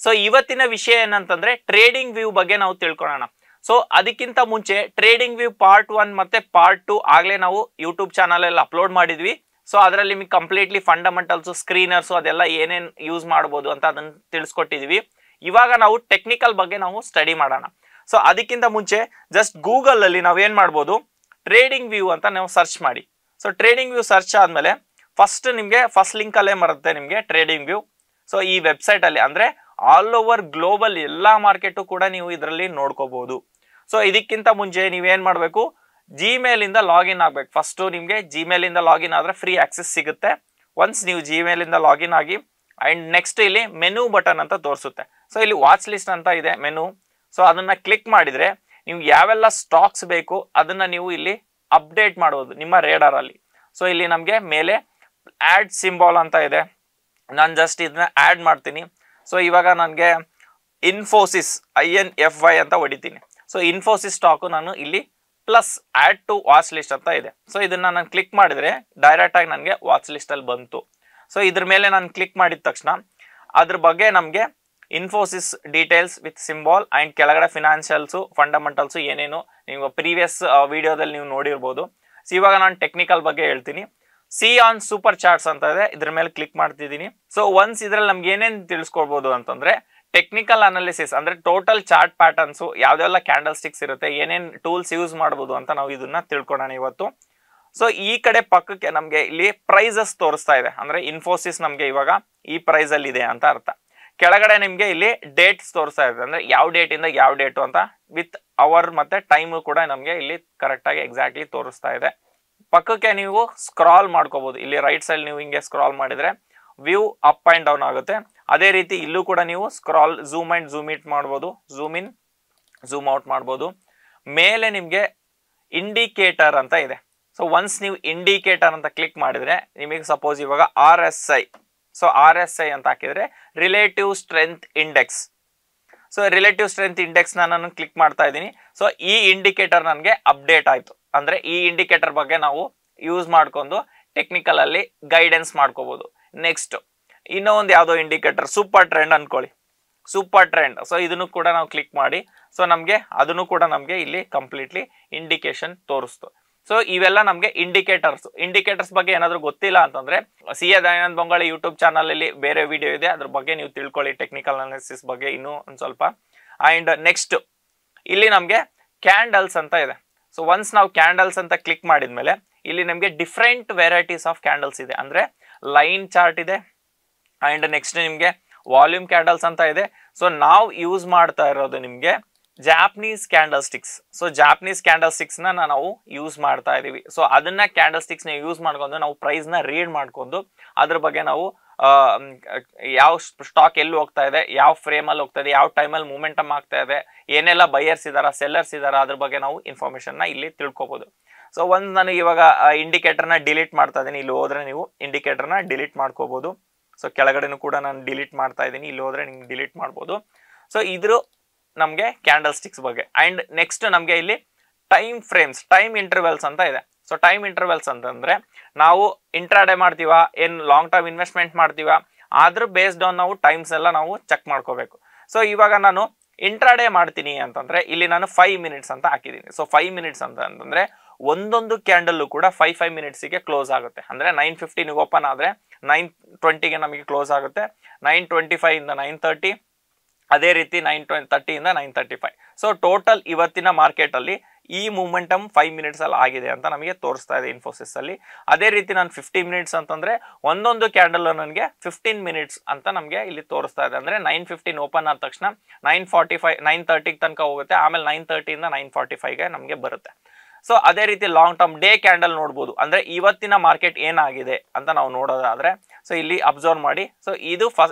So ಇವತ್ತಿನ ವಿಷಯ ಏನಂತಂದ್ರೆ ಟ್ರೇಡಿಂಗ್ ವ್ಯೂ ಬಗ್ಗೆ ನಾವು ತಿಳ್ಕೊಳ್ಳೋಣ. ಸೊ ಅದಕ್ಕಿಂತ ಮುಂಚೆ ಟ್ರೇಡಿಂಗ್ ವ್ಯೂ ಪಾರ್ಟ್ 1 ಮತ್ತೆ ಪಾರ್ಟ್ 2 ಆಗ್ಲೇ ನಾವು ಯೂಟ್ಯೂಬ್ ಚಾನಲ್ ಅಲ್ಲಿ ಅಪ್ಲೋಡ್ ಮಾಡಿದ್ವಿ. ಸೊ ಅದರಲ್ಲಿ ನಿಮಗೆ ಕಂಪ್ಲೀಟ್ಲಿ ಫಂಡಮೆಂಟಲ್ಸ್, ಸ್ಕ್ರೀನರ್ಸ್ ಅದೆಲ್ಲ ಏನೇನ್ ಯೂಸ್ ಮಾಡಬಹುದು ಅಂತ ಅದನ್ನ ತಿಳಿಸ್ಕೊಟ್ಟಿದೀವಿ. ಇವಾಗ ನಾವು ಟೆಕ್ನಿಕಲ್ ಬಗ್ಗೆ ನಾವು ಸ್ಟಡಿ ಮಾಡೋಣ. ಸೊ ಅದಕ್ಕಿಂತ ಮುಂಚೆ ಜಸ್ಟ್ ಗೂಗಲ್ ಅಲ್ಲಿ ನಾವೇನ್ ಮಾಡ್ಬೋದು, ಟ್ರೇಡಿಂಗ್ ವ್ಯೂ ಅಂತ ನಾವು ಸರ್ಚ್ ಮಾಡಿ. ಸೊ ಟ್ರೇಡಿಂಗ್ ವ್ಯೂ ಸರ್ಚ್ ಆದ್ಮೇಲೆ ಫಸ್ಟ್ ಲಿಂಕ್ ಅಲ್ಲೇ ಬರುತ್ತೆ ನಿಮ್ಗೆ ಟ್ರೇಡಿಂಗ್ ವ್ಯೂ. ಸೊ ಈ ವೆಬ್ಸೈಟ್ ಅಲ್ಲಿ ಅಂದ್ರೆ ಆಲ್ ಓವರ್ ಗ್ಲೋಬಲ್ ಎಲ್ಲಾ ಮಾರ್ಕೆಟ್ ಕೂಡ ನೀವು ಇದರಲ್ಲಿ ನೋಡ್ಕೋಬಹುದು. ಸೊ ಇದಕ್ಕಿಂತ ಮುಂಚೆ ನೀವೇನ್ ಮಾಡ್ಬೇಕು, ಜಿಮೇಲ್ ಇಂದ ಲಾಗಿನ್ ಆಗ್ಬೇಕು. ಫಸ್ಟ್ ನಿಮ್ಗೆ ಜಿಮೇಲ್ ಇಂದ ಲಾಗಿನ್ ಆದ್ರೆ ಫ್ರೀ ಆಕ್ಸೆಸ್ ಸಿಗುತ್ತೆ. ಒನ್ಸ್ ನೀವು ಜಿಮೇಲ್ ಇಂದ ಲಾಗಿನ್ ಆಗಿ ಅಂಡ್ ನೆಕ್ಸ್ಟ್ ಇಲ್ಲಿ ಮೆನು ಬಟನ್ ಅಂತ ತೋರಿಸುತ್ತೆ. ಸೊ ಇಲ್ಲಿ ವಾಚ್ ಲಿಸ್ಟ್ ಅಂತ ಇದೆ ಮೆನು. ಸೊ ಅದನ್ನ ಕ್ಲಿಕ್ ಮಾಡಿದ್ರೆ ನೀವು ಯಾವೆಲ್ಲ ಸ್ಟಾಕ್ಸ್ ಬೇಕು ಅದನ್ನ ನೀವು ಇಲ್ಲಿ ಅಪ್ಡೇಟ್ ಮಾಡಬಹುದು ನಿಮ್ಮ ರೇಡರ್ ಅಲ್ಲಿ. ಸೊ ಇಲ್ಲಿ ನಮ್ಗೆ ಮೇಲೆ ಆಡ್ ಸಿಂಬಾಲ್ ಅಂತ ಇದೆ. ನಾನು ಜಸ್ಟ್ ಇದನ್ನ ಆಡ್ ಮಾಡ್ತೀನಿ. ಸೊ ಇವಾಗ ನನಗೆ ಇನ್ಫೋಸಿಸ್ INFY ಅಂತ ಹೊಡಿತೀನಿ. ಸೊ ಇನ್ಫೋಸಿಸ್ ಸ್ಟಾಕು ನಾನು ಇಲ್ಲಿ plus add to watch list ಅಂತ ಇದೆ. ಸೊ ಇದನ್ನ ನಾನು ಕ್ಲಿಕ್ ಮಾಡಿದ್ರೆ ಡೈರೆಕ್ಟ್ ಆಗಿ ನನಗೆ ವಾಚ್ ಲಿಸ್ಟ್ ಅಲ್ಲಿ ಬಂತು. ಸೊ ಇದ್ರ ಮೇಲೆ ನಾನು ಕ್ಲಿಕ್ ಮಾಡಿದ ತಕ್ಷಣ ಅದ್ರ ಬಗ್ಗೆ ನಮಗೆ Infosys details with symbol and ಕೆಳಗಡೆ ಫಿನಾನ್ಷಿಯಲ್ಸು, ಫಂಡಮೆಂಟಲ್ಸು ಏನೇನು ನೀವು ಪ್ರೀವಿಯಸ್ ವಿಡಿಯೋದಲ್ಲಿ ನೀವು ನೋಡಿರ್ಬೋದು. ಸೊ ಇವಾಗ ನಾನು ಟೆಕ್ನಿಕಲ್ ಬಗ್ಗೆ ಹೇಳ್ತೀನಿ. ಸಿ ಆನ್ ಸೂಪರ್ ಚಾರ್ಟ್ಸ್ ಅಂತ ಇದೆ, ಇದ್ರ ಮೇಲೆ ಕ್ಲಿಕ್ ಮಾಡ್ತಿದ್ದೀನಿ. ಸೊ ಒನ್ಸ್ ಇದ್ರಲ್ಲಿ ನಮ್ಗೆ ಏನೇನು ತಿಳಿಸ್ಕೊಡ್ಬೋದು ಅಂತಂದ್ರೆ ಟೆಕ್ನಿಕಲ್ ಅನಾಲಿಸಿಸ್ ಅಂದ್ರೆ ಟೋಟಲ್ ಚಾರ್ಟ್ ಪ್ಯಾಟರ್ನ್ಸ್, ಯಾವ್ದೆಲ್ಲ ಕ್ಯಾಂಡಲ್ ಸ್ಟಿಕ್ಸ್ ಇರುತ್ತೆ, ಏನೇನ್ ಟೂಲ್ಸ್ ಯೂಸ್ ಮಾಡಬಹುದು ಅಂತ ನಾವು ಇದನ್ನ ತಿಳ್ಕೊಳ್ಳೋಣ ಇವತ್ತು. ಸೊ ಈ ಕಡೆ ಪಕ್ಕಕ್ಕೆ ನಮ್ಗೆ ಇಲ್ಲಿ ಪ್ರೈಸಸ್ ತೋರಿಸ್ತಾ ಇದೆ, ಅಂದ್ರೆ ಇನ್ಫೋಸಿಸ್ ನಮ್ಗೆ ಇವಾಗ ಈ ಪ್ರೈಸ್ ಅಲ್ಲಿ ಇದೆ ಅಂತ ಅರ್ಥ. ಕೆಳಗಡೆ ನಿಮ್ಗೆ ಇಲ್ಲಿ ಡೇಟ್ಸ್ ತೋರಿಸ್ತಾ ಇದೆ, ಅಂದ್ರೆ ಯಾವ ಡೇಟ್ ಇಂದ ಯಾವ ಡೇಟು ಅಂತ ವಿತ್ ಅವರ್ ಮತ್ತೆ ಟೈಮ್ ಕೂಡ ನಮ್ಗೆ ಇಲ್ಲಿ ಕರೆಕ್ಟ್ ಆಗಿ ಎಕ್ಸಾಕ್ಟ್ಲಿ ತೋರಿಸ್ತಾ ಇದೆ. ಪಕ್ಕಕ್ಕೆ ನೀವು ಸ್ಕ್ರಾಲ್ ಮಾಡ್ಕೋಬಹುದು. ಇಲ್ಲಿ ರೈಟ್ ಸೈಡ್ ನೀವು ಹಿಂಗೆ ಸ್ಕ್ರಾಲ್ ಮಾಡಿದ್ರೆ ವ್ಯೂ ಅಪ್ ಅಂಡ್ ಡೌನ್ ಆಗುತ್ತೆ. ಅದೇ ರೀತಿ ಇಲ್ಲೂ ಕೂಡ ನೀವು scroll zoom and zoom it ಮಾಡ್ಬೋದು, ಝೂಮ್ ಇನ್ ಝೂಮ್ ಔಟ್ ಮಾಡ್ಬೋದು. ಮೇಲೆ ನಿಮ್ಗೆ ಇಂಡಿಕೇಟರ್ ಅಂತ ಇದೆ. ಸೊ ಒನ್ಸ್ ನೀವು ಇಂಡಿಕೇಟರ್ ಅಂತ ಕ್ಲಿಕ್ ಮಾಡಿದ್ರೆ ನಿಮಗೆ ಸಪೋಸ್ ಇವಾಗ RSI, ಸೊ RSI ಅಂತ ಹಾಕಿದ್ರೆ relative strength index. So relative strength index ನಾನು ಕ್ಲಿಕ್ ಮಾಡ್ತಾ ಇದ್ದೀನಿ. ಸೊ ಈ ಇಂಡಿಕೇಟರ್ ನನಗೆ ಅಪ್ಡೇಟ್ ಆಯ್ತು. ಅಂದ್ರೆ ಈ ಇಂಡಿಕೇಟರ್ ಬಗ್ಗೆ ನಾವು ಯೂಸ್ ಮಾಡ್ಕೊಂಡು ಟೆಕ್ನಿಕಲ್ ಅಲ್ಲಿ ಗೈಡೆನ್ಸ್ ಮಾಡ್ಕೋಬಹುದು. ನೆಕ್ಸ್ಟ್ ಇನ್ನೂ ಒಂದು ಯಾವುದೋ ಇಂಡಿಕೇಟರ್ ಸೂಪರ್ ಟ್ರೆಂಡ್ ಅನ್ಕೊಳ್ಳಿ, ಸೂಪರ್ ಟ್ರೆಂಡ್. ಸೊ ಇದನ್ನು ಕೂಡ ನಾವು ಕ್ಲಿಕ್ ಮಾಡಿ ಸೊ ಅದನ್ನು ಕೂಡ ನಮ್ಗೆ ಇಲ್ಲಿ ಕಂಪ್ಲೀಟ್ಲಿ ಇಂಡಿಕೇಶನ್ ತೋರಿಸ್ತು. ಸೊ ಇವೆಲ್ಲ ನಮ್ಗೆ ಇಂಡಿಕೇಟರ್ಸ್ ಬಗ್ಗೆ ಏನಾದ್ರು ಗೊತ್ತಿಲ್ಲ ಅಂತಂದ್ರೆ CA Dayanand Bongali YouTube channel ಅಲ್ಲಿ ಬೇರೆ ವಿಡಿಯೋ ಇದೆ, ಅದ್ರ ಬಗ್ಗೆ ನೀವು ತಿಳ್ಕೊಳ್ಳಿ ಟೆಕ್ನಿಕಲ್ ಅನಾಲಿಸಿಸ್ ಬಗ್ಗೆ ಇನ್ನೂ ಒಂದು ಸ್ವಲ್ಪ. ಅಂಡ್ ನೆಕ್ಸ್ಟ್ ಇಲ್ಲಿ ನಮ್ಗೆ ಕ್ಯಾಂಡಲ್ಸ್ ಅಂತ ಇದೆ. ಸೊ ಒನ್ಸ್ ನಾವು ಕ್ಯಾಂಡಲ್ಸ್ ಅಂತ ಕ್ಲಿಕ್ ಮಾಡಿದ್ಮೇಲೆ ಇಲ್ಲಿ ನಮ್ಗೆ ಡಿಫ್ರೆಂಟ್ ವೆರೈಟೀಸ್ ಆಫ್ ಕ್ಯಾಂಡಲ್ಸ್ ಇದೆ, ಅಂದ್ರೆ ಲೈನ್ ಚಾರ್ಟ್ ಇದೆ ಅಂಡ್ ನೆಕ್ಸ್ಟ್ ನಿಮ್ಗೆ ವಾಲ್ಯೂಮ್ ಕ್ಯಾಂಡಲ್ಸ್ ಅಂತ ಇದೆ. ಸೊ ನಾವು ಯೂಸ್ ಮಾಡ್ತಾ ಇರೋದು ನಿಮ್ಗೆ Japanese candle sticks. So Japanese candle sticks ನ ನಾವು ಯೂಸ್ ಮಾಡ್ತಾ ಇದೀವಿ. ಸೊ ಅದನ್ನ ಕ್ಯಾಂಡಲ್ ಸ್ಟಿಕ್ಸ್ ನ ಯೂಸ್ ಮಾಡ್ಕೊಂಡು ನಾವು ಪ್ರೈಸ್ ನ ರೀಡ್ ಮಾಡ್ಕೊಂಡು ಅದ್ರ ಬಗ್ಗೆ ನಾವು ಯಾವ ಸ್ಟಾಕ್ ಎಲ್ಲಿ ಹೋಗ್ತಾ ಇದೆ, ಯಾವ ಫ್ರೇಮ್ ಅಲ್ಲಿ ಹೋಗ್ತಾ ಇದೆ, ಯಾವ ಟೈಮಲ್ಲಿ ಮೂಮೆಂಟಮ್ ಆಗ್ತಾ ಇದೆ, ಏನೆಲ್ಲ ಬೈಯರ್ಸ್ ಇದಾರ ಸೆಲ್ಲರ್ಸ್ ಇದಾರ, ಅದ್ರ ಬಗ್ಗೆ ನಾವು ಇನ್ಫಾರ್ಮೇಶನ್ ನ ಇಲ್ಲಿ ತಿಳ್ಕೊಬಹುದು. ಸೊ ಒಂದು ನಾನು ಇವಾಗ ಇಂಡಿಕೇಟರ್ ನ ಡಿಲೀಟ್ ಮಾಡ್ತಾ ಇದ್ದೀನಿ. ಇಲ್ಲಿ ಹೋದ್ರೆ ನೀವು ಇಂಡಿಕೇಟರ್ ನ ಡಿಲೀಟ್ ಮಾಡ್ಕೋಬಹುದು. ಸೊ ಕೆಳಗಡೆನೂ ಕೂಡ ನಾನು ಡಿಲೀಟ್ ಮಾಡ್ತಾ ಇದ್ದೀನಿ, ಇಲ್ಲಿ ಹೋದ್ರೆ ನಿಮ್ಗೆ ಡಿಲೀಟ್ ಮಾಡ್ಬೋದು. ಸೊ ಇದ್ರ ನಮ್ಗೆ ಕ್ಯಾಂಡಲ್ ಸ್ಟಿಕ್ಸ್ ಬಗ್ಗೆ. ಅಂಡ್ ನೆಕ್ಸ್ಟ್ ನಮ್ಗೆ ಇಲ್ಲಿ ಟೈಮ್ ಫ್ರೇಮ್ಸ್, ಟೈಮ್ ಇಂಟರ್ವೆಲ್ಸ್ ಅಂತ ಇದೆ. ಸೊ ಟೈಮ್ ಇಂಟರ್ವೆಲ್ಸ್ ಅಂತಂದ್ರೆ ನಾವು ಇಂಟ್ರಾಡೇ ಮಾಡ್ತೀವಾ, ಏನ್ ಲಾಂಗ್ ಟರ್ಮ್ ಇನ್ವೆಸ್ಟ್ಮೆಂಟ್ ಮಾಡ್ತೀವಾ, ಅದ್ರ ಬೇಸ್ಡ್ ಆನ್ ನಾವು ಟೈಮ್ಸ್ ಎಲ್ಲ ನಾವು ಚೆಕ್ ಮಾಡ್ಕೋಬೇಕು. ಸೊ ಇವಾಗ ನಾನು ಇಂಟ್ರಾಡೇ ಮಾಡ್ತೀನಿ ಅಂತಂದ್ರೆ ಇಲ್ಲಿ ನಾನು 5 ಮಿನಿಟ್ಸ್ ಅಂತ ಹಾಕಿದ್ದೀನಿ. ಸೊ 5 ಮಿನಿಟ್ಸ್ ಅಂತಂದ್ರೆ ಒಂದೊಂದು ಕ್ಯಾಂಡಲ್ ಕೂಡ 5 ಮಿನಿಟ್ಸ್ಗೆ ಕ್ಲೋಸ್ ಆಗುತ್ತೆ. ಅಂದ್ರೆ 9:15 ಓಪನ್ ಆದ್ರೆ 9:20ಗೆ ನಮಗೆ ಕ್ಲೋಸ್ ಆಗುತ್ತೆ, 9:25 ಇಂದ 9:30, ಅದೇ ರೀತಿ 9:30 ಇಂದ 9:35. ಸೊ ಟೋಟಲ್ ಇವತ್ತಿನ ಮಾರ್ಕೆಟ್ ಅಲ್ಲಿ ಈ ಮೂಮೆಂಟಮ್ 5 ಮಿನಿಟ್ಸ್ ಅಲ್ಲಿ ಆಗಿದೆ ಅಂತ ನಮಗೆ ತೋರಿಸ್ತಾ ಇದೆ ಇನ್ಫೋಸಿಸ್ ಅಲ್ಲಿ. ಅದೇ ರೀತಿ ನಾನು 50 ಮಿನಿಟ್ಸ್ ಅಂತಂದ್ರೆ ಒಂದೊಂದು ಕ್ಯಾಂಡಲ್ ನನಗೆ 15 ಮಿನಿಟ್ಸ್ ಅಂತ ನಮಗೆ ಇಲ್ಲಿ ತೋರಿಸ್ತಾ ಇದೆ. ಅಂದ್ರೆ 9:15 ಓಪನ್ ಆದ ತಕ್ಷಣ 9:45 9:30 ತನಕ ಹೋಗುತ್ತೆ, ಆಮೇಲೆ 9:30 ಇಂದ 9:45ಗೆ ನಮಗೆ ಬರುತ್ತೆ. ಸೊ ಅದೇ ರೀತಿ ಲಾಂಗ್ ಟರ್ಮ್ ಡೇ ಕ್ಯಾಂಡಲ್ ನೋಡ್ಬೋದು, ಅಂದ್ರೆ ಇವತ್ತಿನ ಮಾರ್ಕೆಟ್ ಏನಾಗಿದೆ ಅಂತ ನಾವು ನೋಡೋದಾದ್ರೆ ಸೊ ಇಲ್ಲಿ ಅಬ್ಸರ್ವ್ ಮಾಡಿ. ಸೊ ಇದು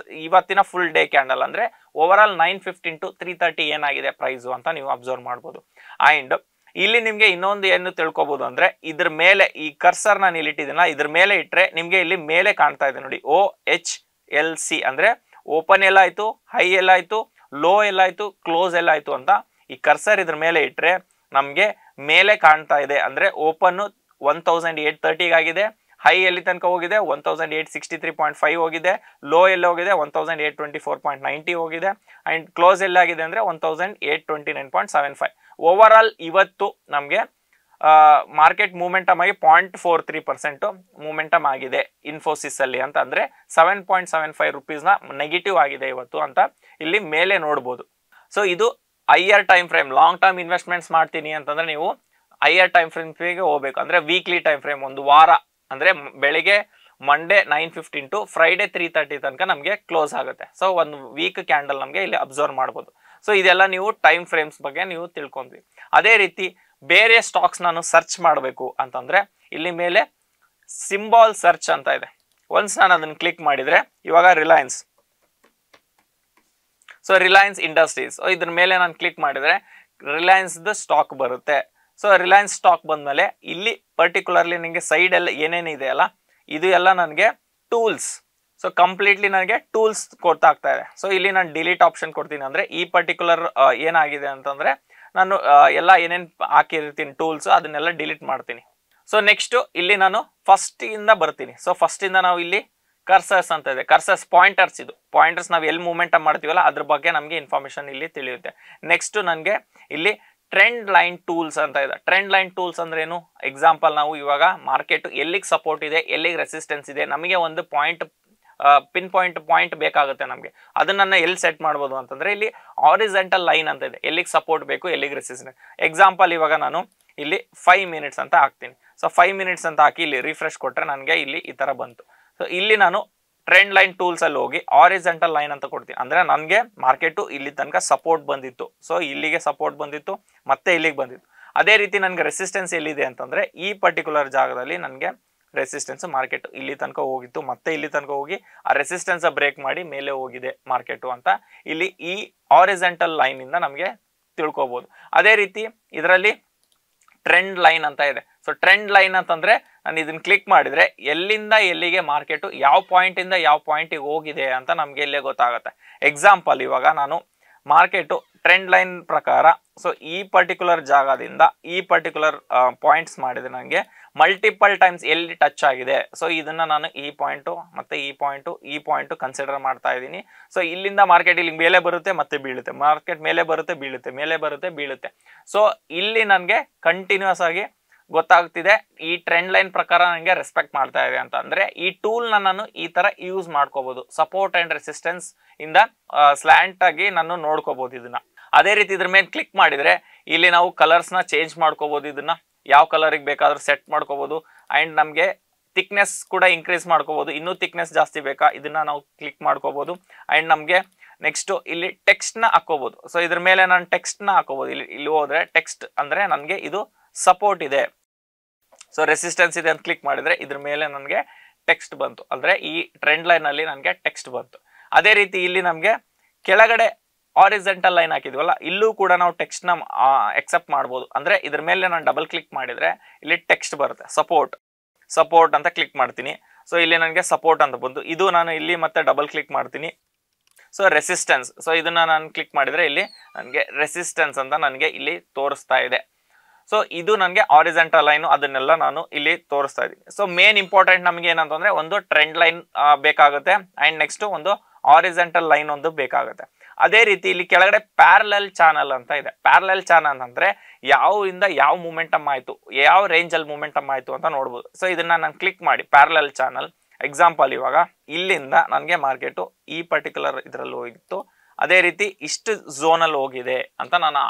ಇವತ್ತಿನ ಫುಲ್ ಡೇ ಕ್ಯಾಂಡಲ್, ಅಂದ್ರೆ ಓವರ್ ಆಲ್ 9:15 to 3:30 ಏನಾಗಿದೆ ಪ್ರೈಸ್ ಅಂತ ನೀವು ಅಬ್ಸರ್ವ್ ಮಾಡ್ಬೋದು. ಅಂಡ್ ಇಲ್ಲಿ ನಿಮ್ಗೆ ಇನ್ನೊಂದು ಏನು ತಿಳ್ಕೊಬಹುದು ಅಂದ್ರೆ ಇದ್ರ ಮೇಲೆ ಈ ಕರ್ಸರ್ ನಾನು ಇಲ್ಲಿ ಇಟ್ಟಿದ್ದೀನಲ್ಲ, ಇದ್ರ ಮೇಲೆ ಇಟ್ರೆ ನಿಮ್ಗೆ ಇಲ್ಲಿ ಮೇಲೆ ಕಾಣ್ತಾ ಇದೆ ನೋಡಿ OHLC, ಅಂದ್ರೆ ಓಪನ್ ಎಲ್ಲಾಯ್ತು, ಹೈ ಎಲ್ಲಾಯ್ತು, ಲೋ ಎಲ್ಲಾಯ್ತು, ಕ್ಲೋಸ್ ಎಲ್ಲಾಯ್ತು ಅಂತ. ಈ ಕರ್ಸರ್ ಇದ್ರ ಮೇಲೆ ಇಟ್ರೆ ನಮ್ಗೆ ಮೇಲೆ ಕಾಣ್ತಾ ಇದೆ, ಅಂದ್ರೆ ಓಪನ್ 1830 ಆಗಿದೆ, ಹೈ ಎಲ್ಲಿ ತನಕ ಹೋಗಿದೆ 1863.5 ಹೋಗಿದೆ, ಲೋ ಎಲ್ಲಿ ಹೋಗಿದೆ 1824.90 ಹೋಗಿದೆ, ಅಂಡ್ ಕ್ಲೋಸ್ ಎಲ್ಲಾಗಿದೆ ಅಂದ್ರೆ 1829.75. ಓವರ್ ಆಲ್ ಇವತ್ತು ನಮಗೆ ಮಾರ್ಕೆಟ್ ಮೂಮೆಂಟಮ್ ಆಗಿ 0.43% ಮೂಮೆಂಟಮ್ ಆಗಿದೆ ಇನ್ಫೋಸಿಸ್ ಅಲ್ಲಿ ಅಂತ ಅಂದ್ರೆ 7.75 ರುಪೀಸ್ನ ನೆಗೆಟಿವ್ ಆಗಿದೆ ಇವತ್ತು ಅಂತ ಇಲ್ಲಿ ಮೇಲೆ ನೋಡ್ಬೋದು. ಸೊ ಇದು higher time frame, long term investments ಮಾಡ್ತೀನಿ ಅಂತಂದ್ರೆ ನೀವು ಹೈಯರ್ ಟೈಮ್ ಫ್ರೇಮ್ಗೆ ಹೋಗ್ಬೇಕು. ಅಂದ್ರೆ ವೀಕ್ಲಿ ಟೈಮ್ ಫ್ರೇಮ್, ಒಂದು ವಾರ ಅಂದ್ರೆ ಬೆಳಿಗ್ಗೆ ಮಂಡೇ 9:15 ಟು ಫ್ರೈಡೆ 3:30 ತನಕ ನಮಗೆ ಕ್ಲೋಸ್ ಆಗುತ್ತೆ. ಸೊ ಒಂದು ವೀಕ್ ಕ್ಯಾಂಡಲ್ ನಮಗೆ ಇಲ್ಲಿ ಅಬ್ಸರ್ವ್ ಮಾಡ್ಬೋದು. ಸೊ ಇದೆಲ್ಲ ನೀವು ಟೈಮ್ ಫ್ರೇಮ್ಸ್ ಬಗ್ಗೆ ನೀವು ತಿಳ್ಕೊಂಡ್ವಿ. ಅದೇ ರೀತಿ ಬೇರೆ ಸ್ಟಾಕ್ಸ್ ನಾನು ಸರ್ಚ್ ಮಾಡಬೇಕು ಅಂತಂದ್ರೆ ಇಲ್ಲಿ ಮೇಲೆ ಸಿಂಬಾಲ್ ಸರ್ಚ್ ಅಂತ ಇದೆ. ಒನ್ಸ್ ನಾನು ಅದನ್ನ ಕ್ಲಿಕ್ ಮಾಡಿದ್ರೆ ಇವಾಗ ರಿಲಯನ್ಸ್, ಸೊ ರಿಲಯನ್ಸ್ ಇಂಡಸ್ಟ್ರೀಸ್, ಇದ್ರ ಮೇಲೆ ನಾನು ಕ್ಲಿಕ್ ಮಾಡಿದ್ರೆ ರಿಲಯನ್ಸ್ ಸ್ಟಾಕ್ ಬರುತ್ತೆ. ಸೊ ರಿಲಯನ್ಸ್ ಸ್ಟಾಕ್ ಬಂದ್ಮೇಲೆ ಇಲ್ಲಿ ಪರ್ಟಿಕ್ಯುಲರ್ಲಿ ನಿಮಗೆ ಸೈಡ್ ಎಲ್ಲ ಏನೇನಿದೆ ಅಲ್ಲ ಇದು ಎಲ್ಲ ನನಗೆ ಟೂಲ್ಸ್. ಸೊ ಕಂಪ್ಲೀಟ್ಲಿ ನನಗೆ ಟೂಲ್ಸ್ ಗೊತ್ತಾಗ್ತಾ ಇದೆ. ಸೊ ಇಲ್ಲಿ ನಾನು ಡಿಲೀಟ್ ಆಪ್ಷನ್ ಕೊಡ್ತೀನಿ. ಅಂದ್ರೆ ಈ ಪರ್ಟಿಕ್ಯುಲರ್ ಏನಾಗಿದೆ ಅಂತಂದ್ರೆ ನಾನು ಎಲ್ಲ ಏನೇನು ಹಾಕಿರ್ತೀನಿ ಟೂಲ್ಸ್ ಅದನ್ನೆಲ್ಲ ಡಿಲೀಟ್ ಮಾಡ್ತೀನಿ. ಸೊ ನೆಕ್ಸ್ಟ್ ಇಲ್ಲಿ ನಾನು ಫಸ್ಟ್ ಇಂದ ಬರ್ತೀನಿ. ಸೊ ಫಸ್ಟ್ ಇಂದ ನಾವು ಇಲ್ಲಿ ಕರ್ಸರ್ಸ್ ಅಂತ ಇದೆ, ಕರ್ಸರ್ಸ್ ಪಾಯಿಂಟರ್ಸ್. ಇದು ಪಾಯಿಂಟರ್ಸ್ ನಾವು ಎಲ್ಲಿ ಮೂವ್ಮೆಂಟ್ ಮಾಡ್ತೀವಲ್ಲ ಅದ್ರ ಬಗ್ಗೆ ನಮಗೆ ಇನ್ಫಾರ್ಮೇಶನ್ ಇಲ್ಲಿ ತಿಳಿಯುತ್ತೆ. ನೆಕ್ಸ್ಟ್ ನನಗೆ ಇಲ್ಲಿ ಟ್ರೆಂಡ್ ಲೈನ್ ಟೂಲ್ಸ್ ಅಂತ ಇದೆ. ಟ್ರೆಂಡ್ ಲೈನ್ ಟೂಲ್ಸ್ ಅಂದ್ರೆ ಏನು? ಎಕ್ಸಾಂಪಲ್ ನಾವು ಇವಾಗ ಮಾರ್ಕೆಟ್ ಎಲ್ಲಿಗೆ ಸಪೋರ್ಟ್ ಇದೆ, ಎಲ್ಲಿಗೆ ರೆಸಿಸ್ಟೆನ್ಸ್ ಇದೆ, ನಮಗೆ ಒಂದು ಪಿನ್ ಪಾಯಿಂಟ್ ಬೇಕಾಗುತ್ತೆ ನಮಗೆ. ಅದನ್ನ ಎಲ್ಲಿ ಸೆಟ್ ಮಾಡ್ಬೋದು ಅಂತಂದ್ರೆ ಇಲ್ಲಿ ಹಾರಿಜಾಂಟಲ್ ಲೈನ್ ಅಂತ ಇದೆ, ಎಲ್ಲಿಗೆ ಸಪೋರ್ಟ್ ಬೇಕು, ಎಲ್ಲಿಗೆ ರೆಸಿಸ್ಟೆನ್ಸ್. ಎಕ್ಸಾಂಪಲ್ ಇವಾಗ ನಾನು ಇಲ್ಲಿ 5 ಮಿನಿಟ್ಸ್ ಅಂತ ಹಾಕ್ತೀನಿ. ಸೊ 5 ಮಿನಿಟ್ಸ್ ಅಂತ ಹಾಕಿ ಇಲ್ಲಿ ರಿಫ್ರೆಶ್ ಕೊಟ್ರೆ ನನಗೆ ಇಲ್ಲಿ ಈ ತರ ಬಂತು. ಸೊ ಇಲ್ಲಿ ನಾನು ಟ್ರೆಂಡ್ ಲೈನ್ ಟೂಲ್ಸ್ ಅಲ್ಲಿ ಹೋಗಿ ಹಾರಿಜಾಂಟಲ್ ಲೈನ್ ಅಂತ ಕೊಡ್ತೀನಿ. ಅಂದ್ರೆ ನನಗೆ ಮಾರ್ಕೆಟ್ ಇಲ್ಲಿ ತನಕ ಸಪೋರ್ಟ್ ಬಂದಿತ್ತು, ಸೊ ಇಲ್ಲಿಗೆ ಸಪೋರ್ಟ್ ಬಂದಿತ್ತು, ಮತ್ತೆ ಇಲ್ಲಿಗೆ ಬಂದಿತ್ತು. ಅದೇ ರೀತಿ ನನಗೆ ರೆಸಿಸ್ಟೆನ್ಸ್ ಎಲ್ಲಿದೆ ಅಂತಂದ್ರೆ ಈ ಪರ್ಟಿಕ್ಯುಲರ್ ಜಾಗದಲ್ಲಿ ನನಗೆ ರೆಸಿಸ್ಟೆನ್ಸ್ ಮಾರ್ಕೆಟ್ ಇಲ್ಲಿ ತನಕ ಹೋಗಿತ್ತು, ಮತ್ತೆ ಇಲ್ಲಿ ತನಕ ಹೋಗಿ ಆ ರೆಸಿಸ್ಟೆನ್ಸ್ ಬ್ರೇಕ್ ಮಾಡಿ ಮೇಲೆ ಹೋಗಿದೆ ಮಾರ್ಕೆಟ್ ಅಂತ ಇಲ್ಲಿ ಈ ಹಾರಿಜಾಂಟಲ್ ಲೈನ್ ಇಂದ ನಮಗೆ ತಿಳ್ಕೊಬಹುದು. ಅದೇ ರೀತಿ ಇದರಲ್ಲಿ ಟ್ರೆಂಡ್ ಲೈನ್ ಅಂತ ಇದೆ. ಸೊ ಟ್ರೆಂಡ್ ಲೈನ್ ಅಂತಂದ್ರೆ ನಾನು ಇದನ್ನ ಕ್ಲಿಕ್ ಮಾಡಿದ್ರೆ ಎಲ್ಲಿಂದ ಎಲ್ಲಿಗೆ ಮಾರ್ಕೆಟ್ ಯಾವ ಪಾಯಿಂಟ್ ಇಂದ ಯಾವ ಪಾಯಿಂಟಿಗೆ ಹೋಗಿದೆ ಅಂತ ನಮ್ಗೆ ಇಲ್ಲೇ ಗೊತ್ತಾಗುತ್ತೆ. ಎಕ್ಸಾಂಪಲ್ ಇವಾಗ ನಾನು ಮಾರ್ಕೆಟ್ ಟ್ರೆಂಡ್ ಲೈನ್ ಪ್ರಕಾರ ಸೊ ಈ ಪರ್ಟಿಕ್ಯುಲರ್ ಜಾಗದಿಂದ ಈ ಪರ್ಟಿಕ್ಯುಲರ್ ಪಾಯಿಂಟ್ಸ್ ಮಾಡಿದ್ರೆ ನನಗೆ ಮಲ್ಟಿಪಲ್ ಟೈಮ್ಸ್ ಎಲ್ಲಿ ಟಚ್ ಆಗಿದೆ. ಸೊ ಇದನ್ನ ನಾನು ಈ ಪಾಯಿಂಟು ಮತ್ತೆ ಈ ಪಾಯಿಂಟ್ ಕನ್ಸಿಡರ್ ಮಾಡ್ತಾ ಇದ್ದೀನಿ. ಸೊ ಇಲ್ಲಿಂದ ಮಾರ್ಕೆಟ್ ಇಲ್ಲಿ ಮೇಲೆ ಬರುತ್ತೆ ಮತ್ತೆ ಬೀಳುತ್ತೆ, ಮಾರ್ಕೆಟ್ ಮೇಲೆ ಬರುತ್ತೆ ಬೀಳುತ್ತೆ, ಮೇಲೆ ಬರುತ್ತೆ ಬೀಳುತ್ತೆ. ಸೊ ಇಲ್ಲಿ ನನಗೆ ಕಂಟಿನ್ಯೂಸ್ ಆಗಿ ಗೊತ್ತಾಗ್ತಿದೆ ಈ ಟ್ರೆಂಡ್ ಲೈನ್ ಪ್ರಕಾರ ನನಗೆ ರೆಸ್ಪೆಕ್ಟ್ ಮಾಡ್ತಾ ಇದೆ ಅಂತ. ಅಂದ್ರೆ ಈ ಟೂಲ್ ನಾನು ಈ ತರ ಯೂಸ್ ಮಾಡ್ಕೋಬಹುದು. ಸಪೋರ್ಟ್ ಅಂಡ್ ರೆಸಿಸ್ಟೆನ್ಸ್ ಇಂದ ಸ್ಲ್ಯಾಂಟ್ ಆಗಿ ನಾನು ನೋಡ್ಕೋಬಹುದು ಇದನ್ನ. ಅದೇ ರೀತಿ ಇದ್ರ ಮೇಲೆ ಕ್ಲಿಕ್ ಮಾಡಿದ್ರೆ ಇಲ್ಲಿ ನಾವು ಕಲರ್ಸ್ ನ ಚೇಂಜ್ ಮಾಡ್ಕೋಬಹುದು. ಇದನ್ನ ಯಾವ ಕಲರಿಗೆ ಬೇಕಾದ್ರೂ ಸೆಟ್ ಮಾಡ್ಕೋಬಹುದು. ಅಂಡ್ ನಮ್ಗೆ ಥಿಕ್ನೆಸ್ ಕೂಡ ಇನ್ಕ್ರೀಸ್ ಮಾಡ್ಕೋಬಹುದು. ಇನ್ನೂ ಥಿಕ್ನೆಸ್ ಜಾಸ್ತಿ ಬೇಕಾ ಇದನ್ನ ನಾವು ಕ್ಲಿಕ್ ಮಾಡ್ಕೋಬಹುದು. ಅಂಡ್ ನಮ್ಗೆ ನೆಕ್ಸ್ಟ್ ಇಲ್ಲಿ ಟೆಕ್ಸ್ಟ್ ನ ಹಾಕೋಬಹುದು. ಸೊ ಇದ್ರ ಮೇಲೆ ನಾನು ಟೆಕ್ಸ್ಟ್ ನ ಹಾಕೋಬಹುದು. ಇಲ್ಲಿ ಹೋದ್ರೆ ಟೆಕ್ಸ್ಟ್ ಅಂದ್ರೆ ನನ್ಗೆ ಇದು ಸಪೋರ್ಟ್ ಇದೆ, ಸೊ ರೆಸಿಸ್ಟೆನ್ಸ್ ಇದೆ ಅಂತ ಕ್ಲಿಕ್ ಮಾಡಿದ್ರೆ ಇದ್ರ ಮೇಲೆ ನನಗೆ ಟೆಕ್ಸ್ಟ್ ಬಂತು. ಅಂದ್ರೆ ಈ ಟ್ರೆಂಡ್ ಲೈನ್ ಅಲ್ಲಿ ನನಗೆ ಟೆಕ್ಸ್ಟ್ ಬಂತು. ಅದೇ ರೀತಿ ಇಲ್ಲಿ ನಮ್ಗೆ ಕೆಳಗಡೆ ಹಾರಿಜಾಂಟಲ್ ಲೈನ್ ಹಾಕಿದ್ವಲ್ಲ ಇಲ್ಲೂ ಕೂಡ ನಾವು ಟೆಕ್ಸ್ಟ್ ನ ಎಕ್ಸೆಪ್ಟ್ ಮಾಡ್ಬೋದು. ಅಂದ್ರೆ ಇದ್ರ ಮೇಲೆ ನಾನು ಡಬಲ್ ಕ್ಲಿಕ್ ಮಾಡಿದ್ರೆ ಇಲ್ಲಿ ಟೆಕ್ಸ್ಟ್ ಬರುತ್ತೆ, ಸಪೋರ್ಟ್ ಅಂತ ಕ್ಲಿಕ್ ಮಾಡ್ತೀನಿ. ಸೊ ಇಲ್ಲಿ ನನಗೆ ಸಪೋರ್ಟ್ ಅಂತ ಬಂತು. ಇದು ನಾನು ಇಲ್ಲಿ ಮತ್ತೆ ಡಬಲ್ ಕ್ಲಿಕ್ ಮಾಡ್ತೀನಿ. ಸೊ ರೆಸಿಸ್ಟೆನ್ಸ್, ಸೊ ಇದನ್ನ ನಾನು ಕ್ಲಿಕ್ ಮಾಡಿದ್ರೆ ಇಲ್ಲಿ ನನಗೆ ರೆಸಿಸ್ಟೆನ್ಸ್ ಅಂತ ನನಗೆ ಇಲ್ಲಿ ತೋರಿಸ್ತಾ ಇದೆ. ಸೊ ಇದು ನನಗೆ ಹಾರಿಜಾಂಟಲ್ ಲೈನ್, ಅದನ್ನೆಲ್ಲ ನಾನು ಇಲ್ಲಿ ತೋರಿಸ್ತಾ ಇದ್ದೀನಿ. ಸೊ ಮೇನ್ ಇಂಪಾರ್ಟೆಂಟ್ ನಮಗೆ ಏನಂತಂದ್ರೆ ಒಂದು ಟ್ರೆಂಡ್ ಲೈನ್ ಬೇಕಾಗುತ್ತೆ ಅಂಡ್ ನೆಕ್ಸ್ಟ್ ಒಂದು ಹಾರಿಜಾಂಟಲ್ ಲೈನ್ ಒಂದು ಬೇಕಾಗುತ್ತೆ. ಅದೇ ರೀತಿ ಇಲ್ಲಿ ಕೆಳಗಡೆ ಪ್ಯಾರಲಲ್ ಚಾನಲ್ ಅಂತ ಇದೆ. ಪ್ಯಾರಲಲ್ ಚಾನಲ್ ಅಂದ್ರೆ ಯಾವಿಂದ ಯಾವ ಮೂಮೆಂಟಮ್ ಆಯ್ತು, ಯಾವ ರೇಂಜ್ ಅಲ್ಲಿ ಮೂಮೆಂಟಮ್ ಆಯ್ತು ಅಂತ ನೋಡ್ಬೋದು. ಸೊ ಇದನ್ನ ನಾನು ಕ್ಲಿಕ್ ಮಾಡಿ ಪ್ಯಾರಲಲ್ ಚಾನಲ್ ಎಕ್ಸಾಂಪಲ್ ಇವಾಗ ಇಲ್ಲಿಂದ ನನಗೆ ಮಾರ್ಕೆಟ್ ಈ ಪರ್ಟಿಕ್ಯುಲರ್ ಇದ್ರಲ್ಲಿ ಹೋಗಿತ್ತು, ಅದೇ ರೀತಿ ಇಷ್ಟು ಝೋನ್ ಅಲ್ಲಿ ಹೋಗಿದೆ ಅಂತ ನಾನು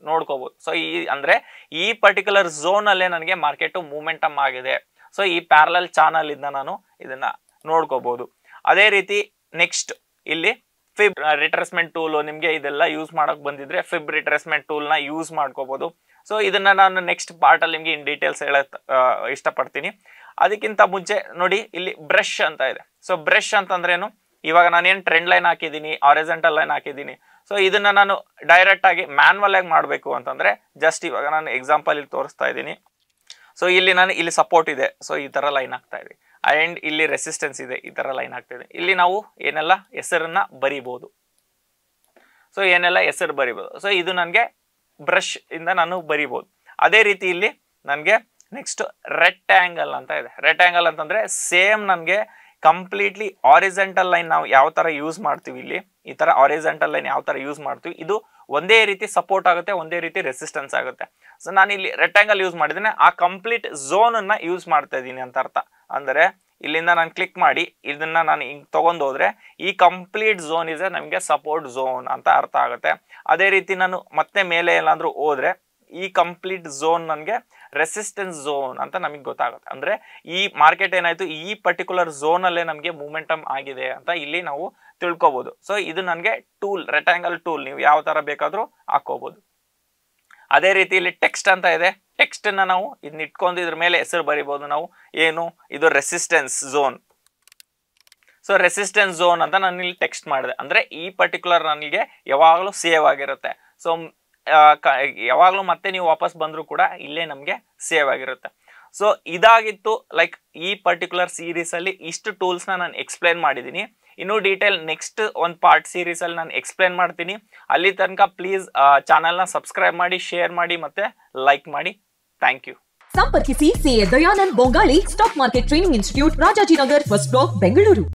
ನೋಡ್ಕೋಬಹುದು. ಸೊ ಅಂದ್ರೆ ಈ ಪರ್ಟಿಕ್ಯುಲರ್ ಝೋನ್ ಅಲ್ಲೇ ನನಗೆ ಮಾರ್ಕೆಟ್ ಮೂಮೆಂಟಮ್ ಆಗಿದೆ. ಸೊ ಈ ಪ್ಯಾರಲಲ್ ಚಾನಲ್ ಇಂದ ನಾನು ಇದನ್ನ ನೋಡ್ಕೋಬಹುದು. ಅದೇ ರೀತಿ ನೆಕ್ಸ್ಟ್ ಇಲ್ಲಿ ಫಿಬ್ ರಿಟ್ರೇಸ್ಮೆಂಟ್ ಟೂಲ್, ನಿಮ್ಗೆ ಇದೆಲ್ಲ ಯೂಸ್ ಮಾಡಕ್ ಬಂದಿದ್ರೆ ಫಿಬ್ ರಿಟ್ರೇಸ್ಮೆಂಟ್ ಟೂಲ್ ನ ಯೂಸ್ ಮಾಡ್ಕೋಬಹುದು. ಸೊ ಇದನ್ನ ನಾನು ನೆಕ್ಸ್ಟ್ ಪಾರ್ಟ್ ಅಲ್ಲಿ ನಿಮ್ಗೆ ಇನ್ ಡೀಟೇಲ್ಸ್ ಹೇಳಕ್ ಇಷ್ಟಪಡ್ತೀನಿ. ಅದಕ್ಕಿಂತ ಮುಂಚೆ ನೋಡಿ ಇಲ್ಲಿ ಬ್ರಷ್ ಅಂತ ಇದೆ. ಸೊ ಬ್ರಷ್ ಅಂತಂದ್ರೇನು, ಇವಾಗ ನಾನೇನು ಟ್ರೆಂಡ್ ಲೈನ್ ಹಾಕಿದ್ದೀನಿ, ಹಾರಿಜಾಂಟಲ್ ಲೈನ್ ಹಾಕಿದ್ದೀನಿ. ಸೊ ಇದನ್ನ ನಾನು ಡೈರೆಕ್ಟ್ ಆಗಿ ಮ್ಯಾನ್ಯಲ್ ಆಗಿ ಮಾಡಬೇಕು ಅಂತಂದ್ರೆ ಜಸ್ಟ್ ಇವಾಗ ನಾನು ಎಕ್ಸಾಂಪಲ್ ಇಲ್ಲಿ ತೋರಿಸ್ತಾ ಇದ್ದೀನಿ. ಸೊ ಇಲ್ಲಿ ನಾನು ಇಲ್ಲಿ ಸಪೋರ್ಟ್ ಇದೆ, ಸೊ ಈ ತರ ಲೈನ್ ಹಾಕ್ತಾ ಇದ್ದೀನಿ. ಅಂಡ್ ಇಲ್ಲಿ ರೆಸಿಸ್ಟೆನ್ಸ್ ಇದೆ, ಈ ತರ ಲೈನ್ ಹಾಕ್ತಾ ಇದೆ. ಇಲ್ಲಿ ನಾವು ಏನೆಲ್ಲ ಹೆಸರನ್ನ ಬರಿಬಹುದು. ಸೊ ಏನೆಲ್ಲ ಹೆಸರು ಬರಿಬಹುದು. ಸೊ ಇದು ನನಗೆ ಬ್ರಷ್ ಇಂದ ನಾನು ಬರಿಬಹುದು. ಅದೇ ರೀತಿ ಇಲ್ಲಿ ನನಗೆ ನೆಕ್ಸ್ಟ್ ರೆಕ್ಟ್ಯಾಂಗಲ್ ಅಂತ ಇದೆ. ರೆಕ್ಟ್ಯಾಂಗಲ್ ಅಂತಂದ್ರೆ ಸೇಮ್ ನಮಗೆ ಕಂಪ್ಲೀಟ್ಲಿ ಆರಿಜೆಂಟಲ್ ಲೈನ್ ನಾವು ಯಾವ ತರ ಯೂಸ್ ಮಾಡ್ತೀವಿ, ಇಲ್ಲಿ ಈ ತರ ಆರಿಜೆಂಟಲ್ ಲೈನ್ ಯಾವ ತರ ಯೂಸ್ ಮಾಡ್ತೀವಿ, ಇದು ಒಂದೇ ರೀತಿ ಸಪೋರ್ಟ್ ಆಗುತ್ತೆ, ಒಂದೇ ರೀತಿ ರೆಸಿಸ್ಟೆನ್ಸ್ ಆಗುತ್ತೆ. ಸೊ ನಾನು ಇಲ್ಲಿ ರೆಕ್ಟ್ಯಾಂಗಲ್ ಯೂಸ್ ಮಾಡಿದ್ದೇನೆ, ಆ ಕಂಪ್ಲೀಟ್ ಝೋನ್ ಅನ್ನ ಯೂಸ್ ಮಾಡ್ತಾ ಇದ್ದೀನಿ ಅಂತ ಅರ್ಥ. ಅಂದರೆ ಇಲ್ಲಿಂದ ನಾನು ಕ್ಲಿಕ್ ಮಾಡಿ ಇದನ್ನ ನಾನು ಹಿಂಗ್ ತಗೊಂಡು ಹೋದ್ರೆ ಈ ಕಂಪ್ಲೀಟ್ ಝೋನ್ ಇದೆ ನಮಗೆ ಸಪೋರ್ಟ್ ಝೋನ್ ಅಂತ ಅರ್ಥ ಆಗುತ್ತೆ. ಅದೇ ರೀತಿ ನಾನು ಮತ್ತೆ ಮೇಲೆ ಎಲ್ಲಾದ್ರೂ ಹೋದ್ರೆ ಈ ಕಂಪ್ಲೀಟ್ ಝೋನ್ ನನಗೆ ರೆಸಿಸ್ಟೆನ್ಸ್ ಝೋನ್ ಅಂತ ನಮಗೆ ಗೊತ್ತಾಗುತ್ತೆ. ಅಂದ್ರೆ ಈ ಮಾರ್ಕೆಟ್ ಏನಾಯ್ತು, ಈ ಪರ್ಟಿಕ್ಯುಲರ್ ಝೋನ್ ಅಲ್ಲೇ ನಮಗೆ ಮೂಮೆಂಟಮ್ ಆಗಿದೆ ಅಂತ ಇಲ್ಲಿ ನಾವು ತಿಳ್ಕೊಬಹುದು. ಸೊ ಇದು ನನಗೆ ಟೂಲ್, ರೆಕ್ಟ್ಯಾಂಗಲ್ ಟೂಲ್, ನೀವು ಯಾವ ತರ ಬೇಕಾದ್ರೂ ಹಾಕೋಬಹುದು. ಅದೇ ರೀತಿ ಇಲ್ಲಿ ಟೆಕ್ಸ್ಟ್ ಅಂತ ಇದೆ. ಟೆಕ್ಸ್ಟ್ ಅನ್ನ ನಾವು ಇದನ್ನ ಇಟ್ಕೊಂಡು ಇದ್ರ ಮೇಲೆ ಹೆಸರು ಬರಿಬಹುದು ನಾವು. ಏನು ಇದು resistance zone. So resistance zone ಅಂತ ನಾನು ಇಲ್ಲಿ ಟೆಕ್ಸ್ಟ್ ಮಾಡಿದೆ. ಅಂದ್ರೆ ಈ ಪರ್ಟಿಕ್ಯುಲರ್ ನನಗೆ ಯಾವಾಗಲೂ ಸೇವ್ ಆಗಿರುತ್ತೆ. ಸೊ ಯಾವಾಗಲೂ ಮತ್ತೆ ನೀವು ವಾಪಸ್ ಬಂದರೂ ಕೂಡ ಇಲ್ಲೇ ನಮಗೆ ಸೇವ್ ಆಗಿರುತ್ತೆ. ಸೊ ಇದಾಗಿತ್ತು ಲೈಕ್ ಈ ಪರ್ಟಿಕ್ಯುಲರ್ ಸೀರೀಸ್ ಅಲ್ಲಿ ಇಷ್ಟು ಟೂಲ್ಸ್ ನಾನು ಎಕ್ಸ್ಪ್ಲೈನ್ ಮಾಡಿದ್ದೀನಿ. ಇನ್ನು ಡೀಟೇಲ್ ನೆಕ್ಸ್ಟ್ ಒಂದು ಪಾರ್ಟ್ ಸೀರೀಸ್ ಅಲ್ಲಿ ನಾನು ಎಕ್ಸ್ಪ್ಲೈನ್ ಮಾಡ್ತೀನಿ. ಅಲ್ಲಿ ತನಕ ಪ್ಲೀಸ್ ಚಾನಲ್ನ ಸಬ್ಸ್ಕ್ರೈಬ್ ಮಾಡಿ, ಶೇರ್ ಮಾಡಿ ಮತ್ತೆ ಲೈಕ್ ಮಾಡಿ. Thank you. ಸಂಪರ್ಕಿಸಿ CA Dayanand Bongali, stock market training institute, Rajajinagar, first block, Bengaluru.